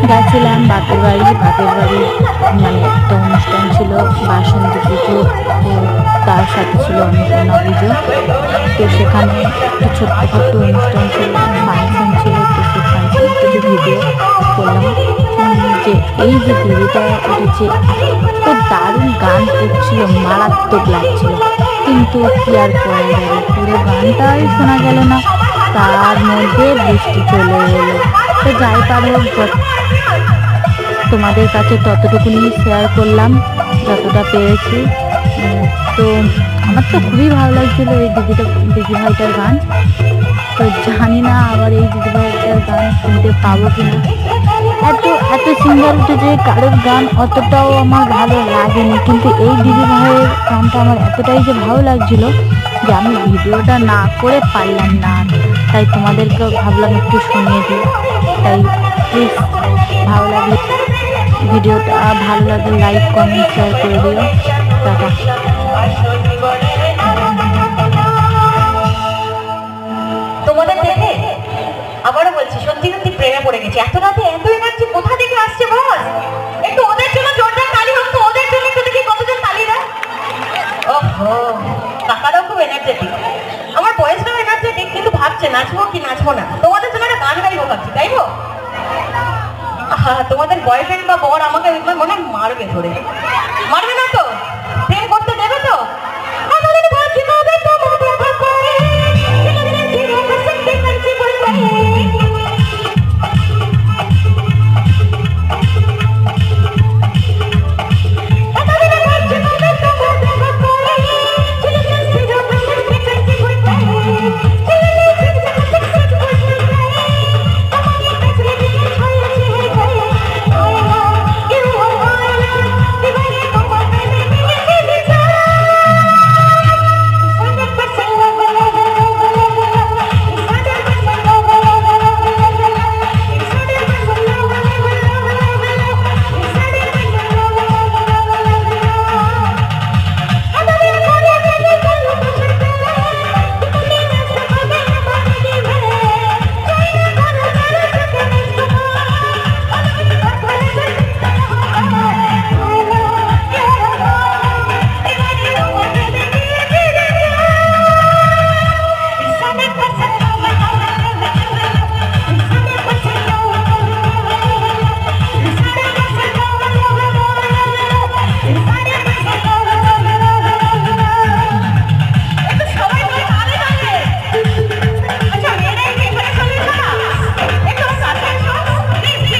গেছিলাম বাপের বাড়ি মানে একটা অনুষ্ঠান ছিল, বাসন্তী পুজো, তো তার সাথে ছিল অন্নপূর্ণা পুজো। তো সেখানে একটা ছোট্টখাট্টো অনুষ্ঠান ছিল, ফাংশন ছিল। তো সেই ফাংশনের কিছু ভিডিও করলাম। যে এই যে দিদিটা উঠেছে, এত দারুণ গান করছিল, মারাত্মক লাগছিল। কিন্তু কি আর করা যাবে, পুরো গানটাই শোনা গেল না, তার মধ্যে বৃষ্টি চলে এলো। তো যাই পার হোক, তোমাদের কাছে ততটুকুনি শেয়ার করলাম যতটা পেরেছি। তো আমার তো খুবই ভালো লাগছিলো এই দিদিভাইটার গান। তো জানি না আবার এই দিদিভাইটার গান শুনতে পাবো কিনা। এত এত সিঙ্গার উঠেছে, কারোর গান অতটাও আমার ভালো লাগেনি, কিন্তু এই দিদিভাইয়ের গানটা আমার এতটাই যে ভালো লাগছিল যে আমি ভিডিওটা না করে পারলাম না। তাই তোমাদেরকে ভাবলাম একটু শুনিয়ে দিই। তাই প্লিজ ভালো লাগলে ভিডিওটা ভালো লাগলে লাইক কমেন্ট শেয়ার করে দিও। টাটা। তোমাদের দেখে আবারও বলছি, সত্যি সত্যি প্রেমে পড়ে গেছি। এত রাতে এত এনার্জি কোথা থেকে আসছে বস? একটু ওদের জন্য জোরদার তালি হোক তো, ওদের জন্য একটু দেখি কতজন তালি দেয়। ওহো, কাকারাও খুব এনার্জেটিক, আমার বয়সটাও এনার্জেটিক, কিন্তু ভাবছে নাচবো কি নাচবো না। তোমাদের জন্য একটা গান গাইবো ভাবছি, গাইবো? তোমাদের বয়ফ্রেন্ড বা বর আমাকে মনে মারবে ধরে, মারবে না তো?